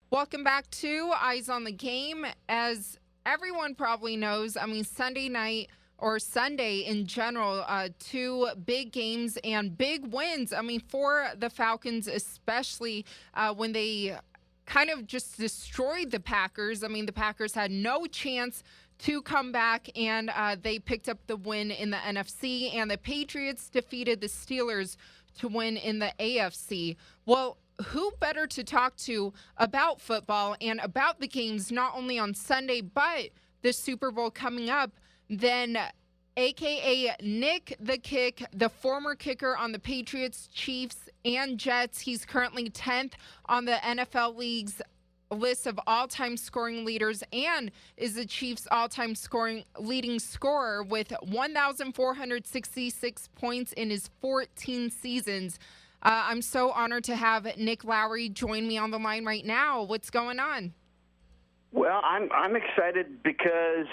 Welcome back to Eyes on the Game. As everyone probably knows, Sunday night or Sunday in general, two big games and big wins. For the Falcons, especially when they kind of just destroyed the Packers. The Packers had no chance to come back, and they picked up the win in the NFC, and the Patriots defeated the Steelers to win in the AFC. Well, who better to talk to about football and about the games, not only on Sunday, but the Super Bowl coming up, than AKA Nick the Kick, the former kicker on the Patriots, Chiefs, and Jets. He's currently 10th on the NFL League's list of all-time scoring leaders and is the Chiefs' all-time scoring leading scorer with 1,466 points in his 14 seasons. I'm so honored to have Nick Lowery join me on the line right now. What's going on? Well, I'm excited because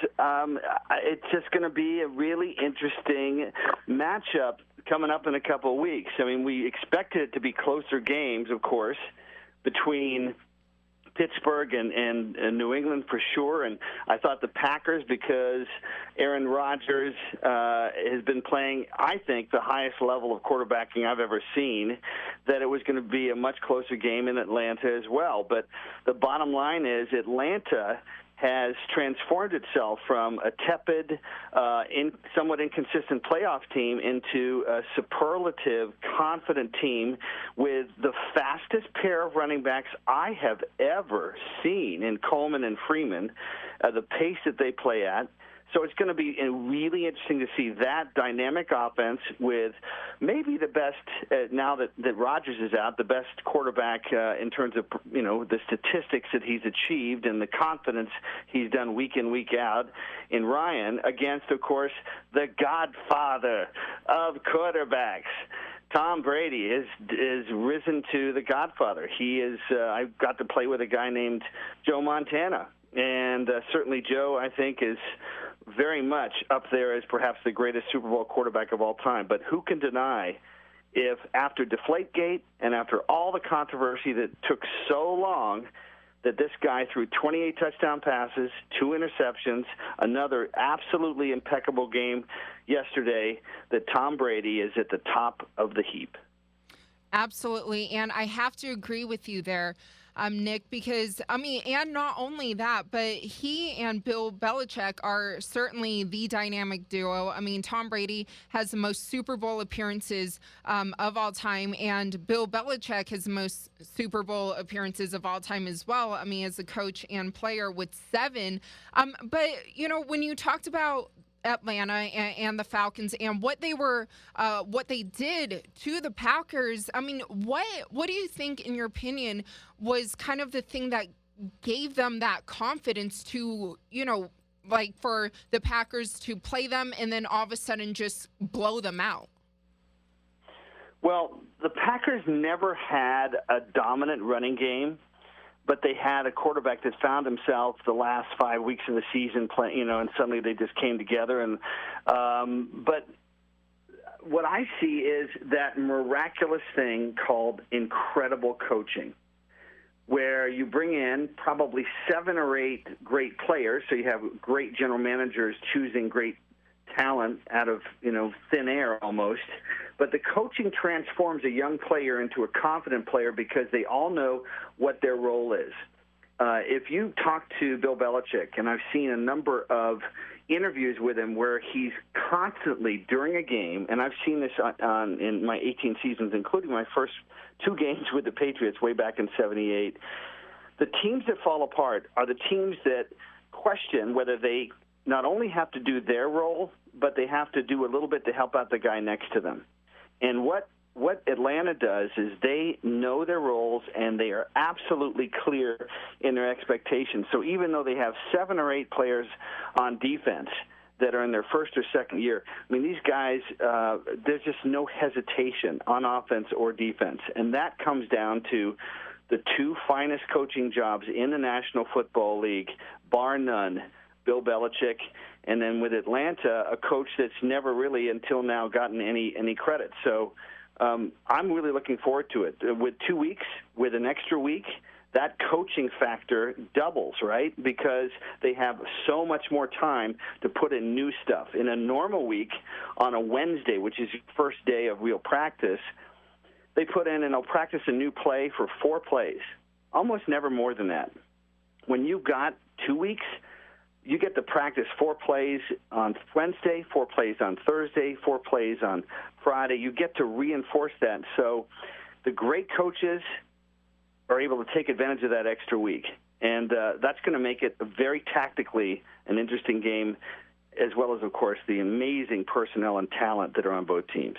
it's just going to be a really interesting matchup coming up in a couple of weeks. We expected it to be closer games, of course, between Pittsburgh and New England for sure, and I thought the Packers, because Aaron Rodgers has been playing, I think, the highest level of quarterbacking I've ever seen, that it was going to be a much closer game in Atlanta as well. But the bottom line is Atlanta has transformed itself from a tepid, somewhat inconsistent playoff team into a superlative, confident team with the fastest pair of running backs I have ever seen in Coleman and Freeman, the pace that they play at. So it's going to be really interesting to see that dynamic offense with maybe the best, now that Rodgers is out, the best quarterback in terms of, the statistics that he's achieved and the confidence he's done week in, week out in Ryan, against, of course, the godfather of quarterbacks. Tom Brady is risen to the godfather. He is. I got to play with a guy named Joe Montana, and certainly Joe, I think, is very much up there as perhaps the greatest Super Bowl quarterback of all time. But who can deny, if after Deflategate and after all the controversy that took so long, that this guy threw 28 touchdown passes, 2 interceptions, another absolutely impeccable game yesterday, that Tom Brady is at the top of the heap. Absolutely, and I have to agree with you there, Nick, because, and not only that, but he and Bill Belichick are certainly the dynamic duo. Tom Brady has the most Super Bowl appearances of all time, and Bill Belichick has the most Super Bowl appearances of all time as well, as a coach and player with 7. But, when you talked about Atlanta and the Falcons and what they did to the Packers. What do you think, in your opinion, was kind of the thing that gave them that confidence to, for the Packers to play them and then all of a sudden just blow them out? Well, the Packers never had a dominant running game, but they had a quarterback that found himself the last 5 weeks of the season playing, and suddenly they just came together. And but what I see is that miraculous thing called incredible coaching, where you bring in probably 7 or 8 great players, so you have great general managers choosing great talent out of thin air almost, but the coaching transforms a young player into a confident player because they all know what their role is. If you talk to Bill Belichick, and I've seen a number of interviews with him where he's constantly during a game, and I've seen this in my 18 seasons, including my first 2 games with the Patriots way back in '78. The teams that fall apart are the teams that question whether they not only have to do their role, but they have to do a little bit to help out the guy next to them. And what Atlanta does is they know their roles, and they are absolutely clear in their expectations. So even though they have 7 or 8 players on defense that are in their first or second year, these guys, there's just no hesitation on offense or defense. And that comes down to the 2 finest coaching jobs in the National Football League, bar none, Bill Belichick, and then with Atlanta, a coach that's never really until now gotten any credit. So I'm really looking forward to it. With 2 weeks, with an extra week, that coaching factor doubles, right? Because they have so much more time to put in new stuff. In a normal week, on a Wednesday, which is your first day of real practice, they put in and they'll practice a new play for 4 plays, almost never more than that. When you've got 2 weeks, you get to practice 4 plays on Wednesday, 4 plays on Thursday, 4 plays on Friday. You get to reinforce that. So the great coaches are able to take advantage of that extra week. And that's going to make it very tactically an interesting game, as well as, of course, the amazing personnel and talent that are on both teams.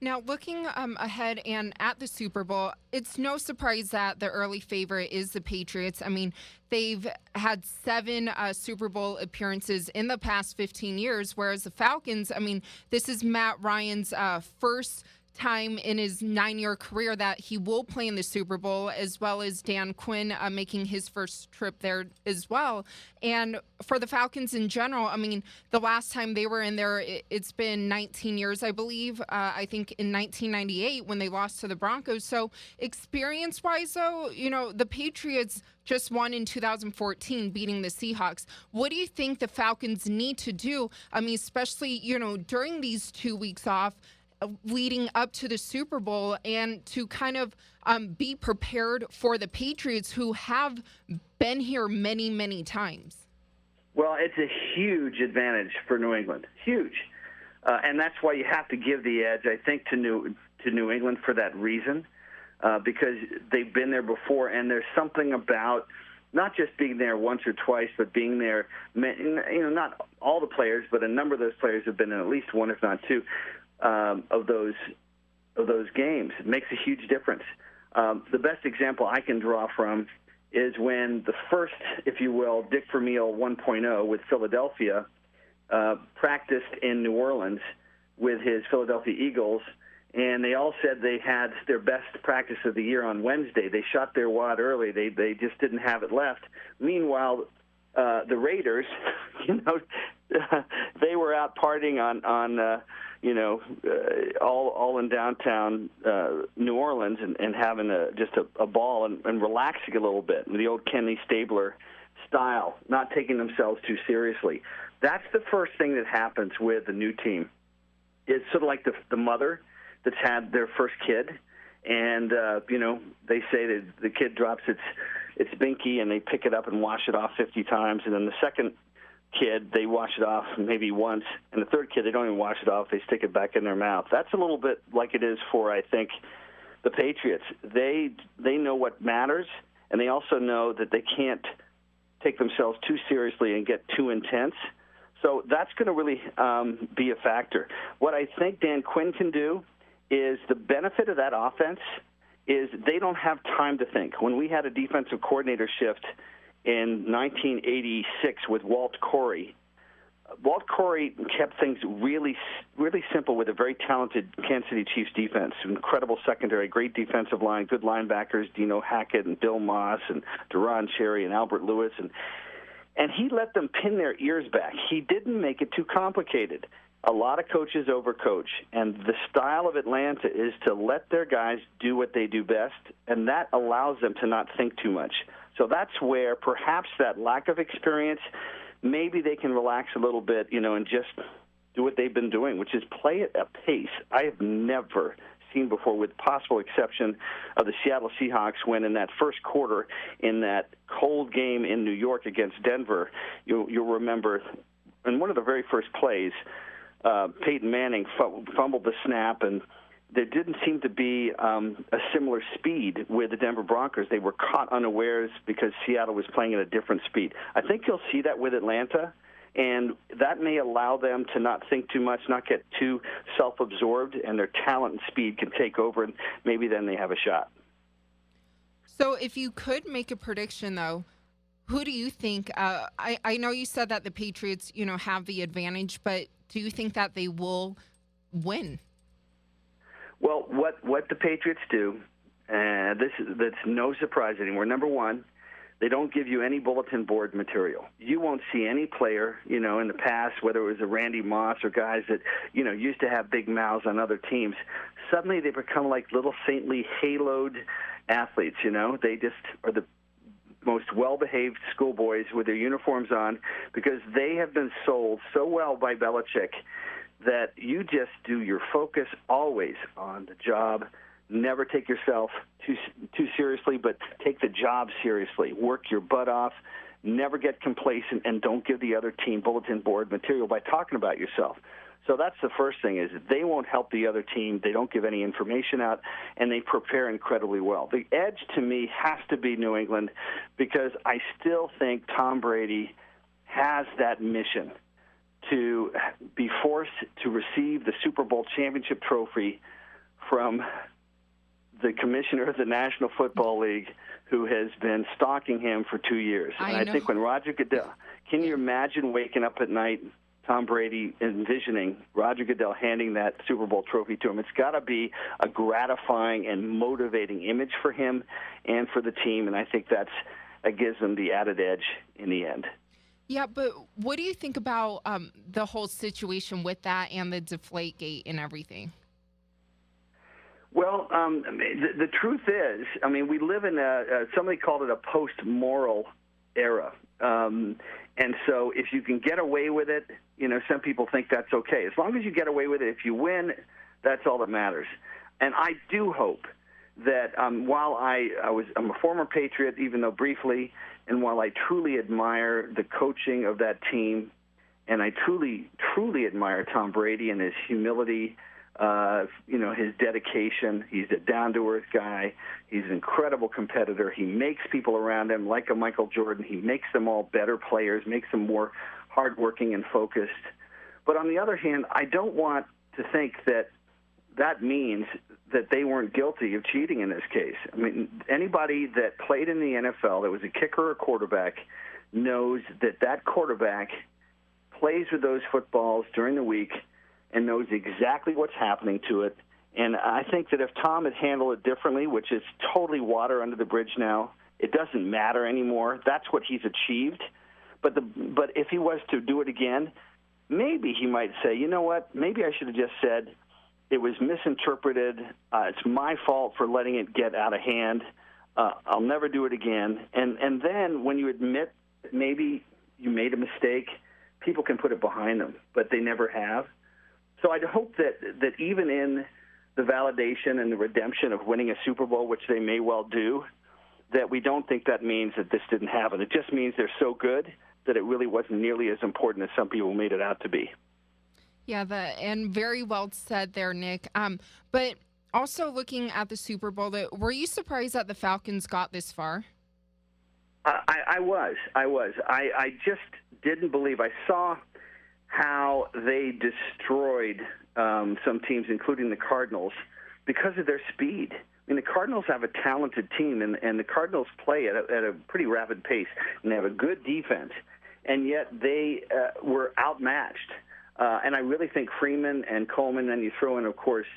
Now, looking ahead and at the Super Bowl, it's no surprise that the early favorite is the Patriots. I mean, they've had 7 Super Bowl appearances in the past 15 years, whereas the Falcons, I mean, this is Matt Ryan's first time in his 9-year career that he will play in the Super Bowl, as well as Dan Quinn making his first trip there as well. And for the Falcons in general, I mean, the last time they were in there, it's been 19 years, I believe. I think in 1998 when they lost to the Broncos. So experience-wise, though, you know, the Patriots just won in 2014, beating the Seahawks. What do you think the Falcons need to do? I mean, especially, you know, during these 2 weeks off, leading up to the Super Bowl, and to kind of be prepared for the Patriots, who have been here many, many times? Well, it's a huge advantage for New England, huge. And that's why you have to give the edge, I think, to New England for that reason, because they've been there before, and there's something about not just being there once or twice, but being there, you know, not all the players, but a number of those players have been in at least one, if not two, of those games. It makes a huge difference. The best example I can draw from is when the first, if you will, Dick Vermeil 1.0 with Philadelphia practiced in New Orleans with his Philadelphia Eagles, and they all said they had their best practice of the year on Wednesday. They shot their wad early. They just didn't have it left. Meanwhile, the Raiders, you know, they were out partying on all in downtown New Orleans and having just a ball and relaxing a little bit, the old Kenny Stabler style, not taking themselves too seriously. That's the first thing that happens with the new team. It's sort of like the mother that's had their first kid, and they say that the kid drops its binky and they pick it up and wash it off 50 times, and then the second kid, they wash it off maybe once, and the third kid, they don't even wash it off. They stick it back in their mouth. That's a little bit like it is for, I think, the Patriots. They know what matters, and they also know that they can't take themselves too seriously and get too intense. So that's going to really be a factor. What I think Dan Quinn can do is, the benefit of that offense is they don't have time to think. When we had a defensive coordinator shift in 1986 with Walt Corey kept things really, really simple with a very talented Kansas City Chiefs defense, incredible secondary, great defensive line, good linebackers, Dino Hackett and Bill Moss and Deron Cherry and Albert Lewis, and he let them pin their ears back. He didn't make it too complicated. A lot of coaches overcoach, and the style of Atlanta is to let their guys do what they do best, and that allows them to not think too much. So that's where perhaps that lack of experience, maybe they can relax a little bit, and just do what they've been doing, which is play at a pace I have never seen before, with possible exception of the Seattle Seahawks, when in that first quarter in that cold game in New York against Denver, you'll remember in one of the very first plays, Peyton Manning fumbled the snap, and there didn't seem to be a similar speed with the Denver Broncos. They were caught unawares because Seattle was playing at a different speed. I think you'll see that with Atlanta, and that may allow them to not think too much, not get too self-absorbed, and their talent and speed can take over, and maybe then they have a shot. So if you could make a prediction, though, who do you think? I know you said that the Patriots, have the advantage, but do you think that they will win? Well, what the Patriots do, that's no surprise anymore. Number one, they don't give you any bulletin board material. You won't see any player, in the past, whether it was a Randy Moss or guys that, used to have big mouths on other teams. Suddenly they become like little saintly haloed athletes, They just are the most well-behaved schoolboys with their uniforms on, because they have been sold so well by Belichick that you just do your focus always on the job. Never take yourself too seriously, but take the job seriously. Work your butt off. Never get complacent, and don't give the other team bulletin board material by talking about yourself. So that's the first thing, is that they won't help the other team. They don't give any information out, and they prepare incredibly well. The edge, to me, has to be New England, because I still think Tom Brady has that mission to be forced to receive the Super Bowl championship trophy from the commissioner of the National Football League, who has been stalking him for 2 years. I think when Roger Goodell, can you imagine waking up at night, Tom Brady envisioning Roger Goodell handing that Super Bowl trophy to him? It's got to be a gratifying and motivating image for him and for the team, and I think that gives them the added edge in the end. Yeah, but what do you think about the whole situation with that and the Deflategate and everything? Well, the truth is, we live in somebody called it a post-moral era. And so if you can get away with it, some people think that's okay. As long as you get away with it, if you win, that's all that matters. And I do hope that while I'm a former Patriot, even though briefly, and while I truly admire the coaching of that team, and I truly admire Tom Brady and his humility, his dedication. He's a down-to-earth guy. He's an incredible competitor. He makes people around him, like a Michael Jordan, he makes them all better players, makes them more hardworking and focused. But on the other hand, I don't want to think that means that they weren't guilty of cheating in this case. Anybody that played in the NFL, that was a kicker or quarterback, knows that quarterback plays with those footballs during the week and knows exactly what's happening to it. And I think that if Tom had handled it differently, which is totally water under the bridge now, it doesn't matter anymore. That's what he's achieved. But if he was to do it again, maybe he might say, you know what, maybe I should have just said it was misinterpreted. It's my fault for letting it get out of hand. I'll never do it again. And then when you admit that maybe you made a mistake, people can put it behind them, but they never have. So I'd hope that even in the validation and the redemption of winning a Super Bowl, which they may well do, that we don't think that means that this didn't happen. It just means they're so good that it really wasn't nearly as important as some people made it out to be. Yeah, and very well said there, Nick. But also looking at the Super Bowl, were you surprised that the Falcons got this far? I was. I just didn't believe. I saw how they destroyed some teams, including the Cardinals, because of their speed. The Cardinals have a talented team, and the Cardinals play at a pretty rapid pace, and they have a good defense, and yet they were outmatched. And I really think Freeman and Coleman, then you throw in, of course,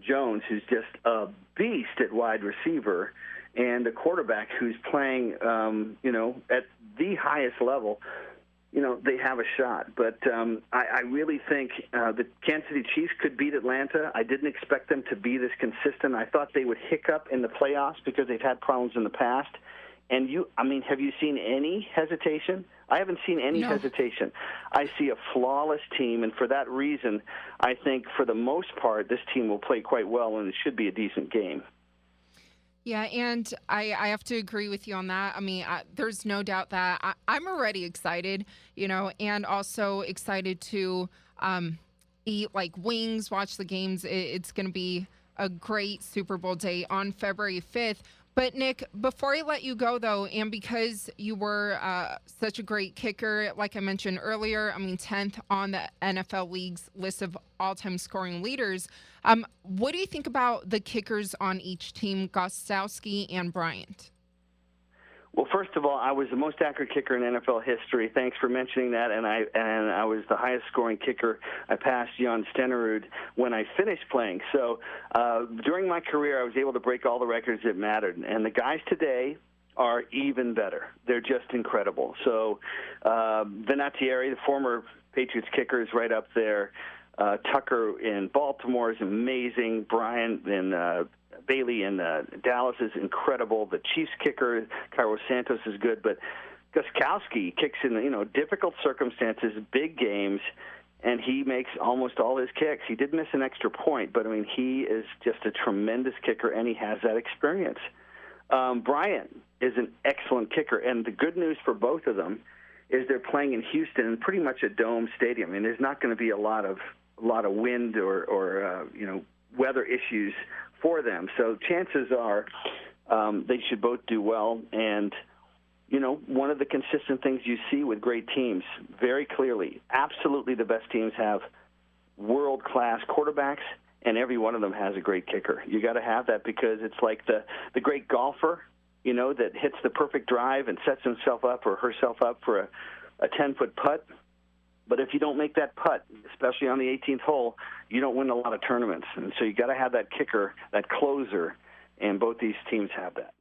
Jones, who's just a beast at wide receiver, and a quarterback who's playing, at the highest level. They have a shot. But I really think the Kansas City Chiefs could beat Atlanta. I didn't expect them to be this consistent. I thought they would hiccup in the playoffs because they've had problems in the past. And have you seen any hesitation? I haven't seen any hesitation. I see a flawless team, and for that reason, I think for the most part, this team will play quite well, and it should be a decent game. Yeah, and I have to agree with you on that. There's no doubt that I'm already excited, and also excited to eat like wings, watch the games. It's going to be a great Super Bowl day on February 5th. But, Nick, before I let you go, though, and because you were such a great kicker, like I mentioned earlier, 10th on the NFL League's list of all-time scoring leaders, what do you think about the kickers on each team, Gostkowski and Bryant? Well, first of all, I was the most accurate kicker in NFL history. Thanks for mentioning that. And I was the highest scoring kicker. I passed Jan Stenerud when I finished playing. So during my career, I was able to break all the records that mattered. And the guys today are even better. They're just incredible. So Vinatieri, the former Patriots kicker, is right up there. Tucker in Baltimore is amazing. Bryant in Bailey in Dallas is incredible. The Chiefs kicker, Cairo Santos, is good. But Gostkowski kicks in, difficult circumstances, big games, and he makes almost all his kicks. He did miss an extra point, but, he is just a tremendous kicker, and he has that experience. Bryant is an excellent kicker, and the good news for both of them is they're playing in Houston in pretty much a dome stadium. There's not going to be a lot of wind or weather issues for them. So chances are they should both do well. And one of the consistent things you see with great teams, very clearly, absolutely the best teams have world-class quarterbacks, and every one of them has a great kicker. You got to have that because it's like the great golfer, that hits the perfect drive and sets himself up or herself up for a 10-foot putt. But if you don't make that putt, especially on the 18th hole, you don't win a lot of tournaments. And so you got to have that kicker, that closer, and both these teams have that.